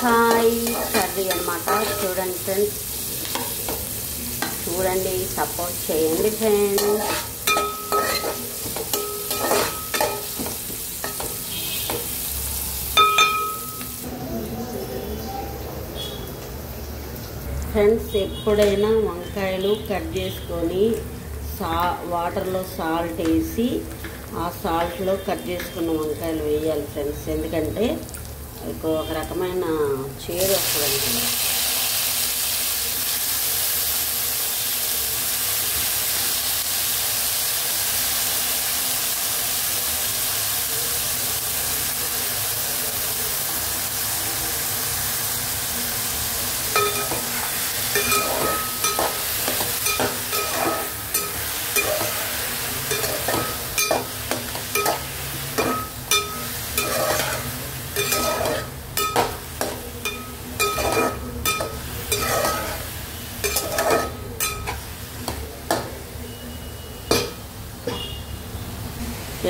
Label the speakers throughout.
Speaker 1: వంకాయ కర్రీ అన్నమాట. చూడండి ఫ్రెండ్స్, చూడండి, సపోర్ట్ చేయండి ఫ్రెండ్స్. ఫ్రెండ్స్, ఎప్పుడైనా వంకాయలు కట్ చేసుకొని వాటర్లో సాల్ట్ వేసి ఆ సాల్ట్లో కట్ చేసుకున్న వంకాయలు వేయాలి ఫ్రెండ్స్. ఎందుకంటే ఒక రకమైన చేదు వస్తుందండి.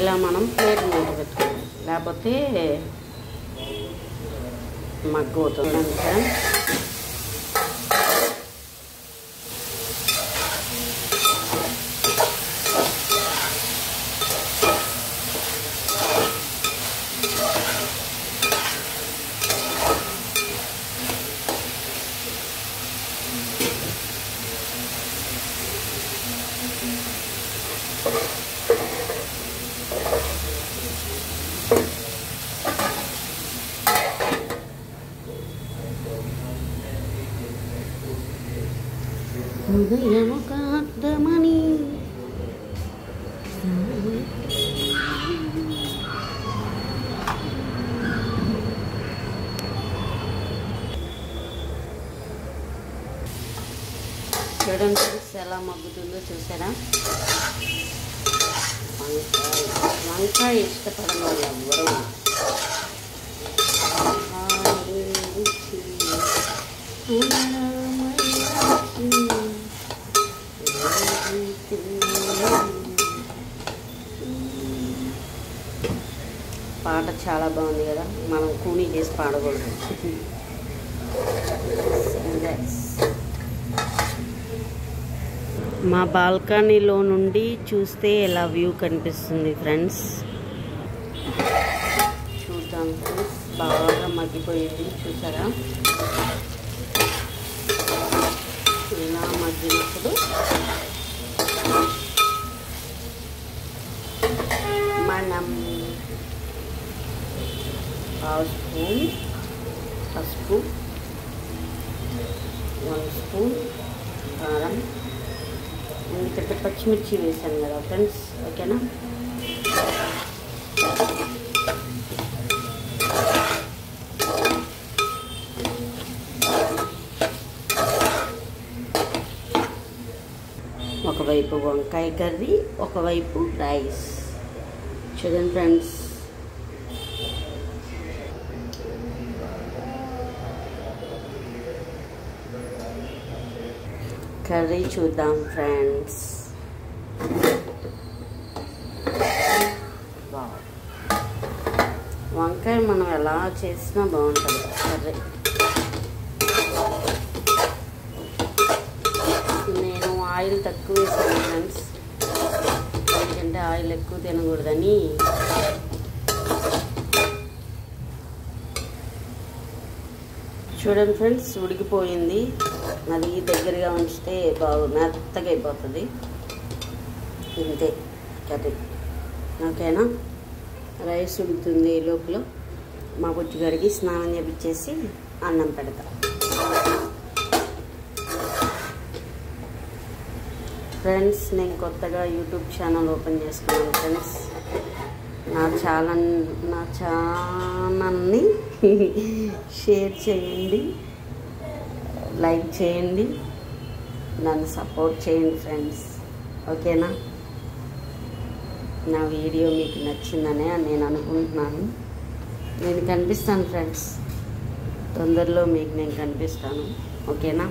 Speaker 1: ఇలా మనం ప్లేట్ మూత పెట్టుకోవాలి, లేకపోతే మగ్గుతుంది. హృదయముక అర్థమని చూడండి ఎలా మగ్గుతుందో చూసారా. వంకాయ ఇష్టపడని వాళ్ళు ఎవ్వరూ పాట చాలా బాగుంది కదా, మనం కూనీ చేసి పాడకూడదు. మా బాల్కనీలో నుండి చూస్తే ఎలా వ్యూ కనిపిస్తుంది ఫ్రెండ్స్. చూద్దాం ఫ్రెండ్స్, బాగా మగ్గిపోయింది చూసారా. ఇలా మగ్గినప్పుడు మనం 1/2 స్పూన్ పసుపు, 1 స్పూన్ కారం, ఎందుకంటే పచ్చిమిర్చి వేసాను కదా ఫ్రెండ్స్. ఓకేనా. ఒకవైపు వంకాయ కర్రీ, ఒకవైపు రైస్. చూడండి ఫ్రెండ్స్, కర్రీ చూద్దాం ఫ్రెండ్స్. వంకాయ మనం ఎలా చేసినా బాగుంటుంది కర్రీ. నేను ఆయిల్ తక్కువ వేసాను ఫ్రెండ్స్, ఎందుకంటే ఆయిల్ ఎక్కువ తినకూడదని. చూడండి ఫ్రెండ్స్, ఉడికిపోయింది. అది దగ్గరగా ఉంచితే మెత్తగా అయిపోతుంది. ఇంతే కర్రీ. ఓకేనా. రైస్ ఉడుకుతుంది లోపల. మా బుజ్జిగాడికి స్నానం చేపించేసి అన్నం పెడతా. ఫ్రెండ్స్, నేను కొత్తగా యూట్యూబ్ ఛానల్ ఓపెన్ చేసుకున్నాను ఫ్రెండ్స్. నా ఛానల్ని షేర్ చేయండి, లైక్ చేయండి, నన్ను సపోర్ట్ చేయండి ఫ్రెండ్స్. ఓకేనా. నా వీడియో మీకు నచ్చిందనే నేను అనుకుంటున్నాను. నేను కనిపిస్తాను ఫ్రెండ్స్, తొందరలో మీకు నేను కనిపిస్తాను. ఓకేనా.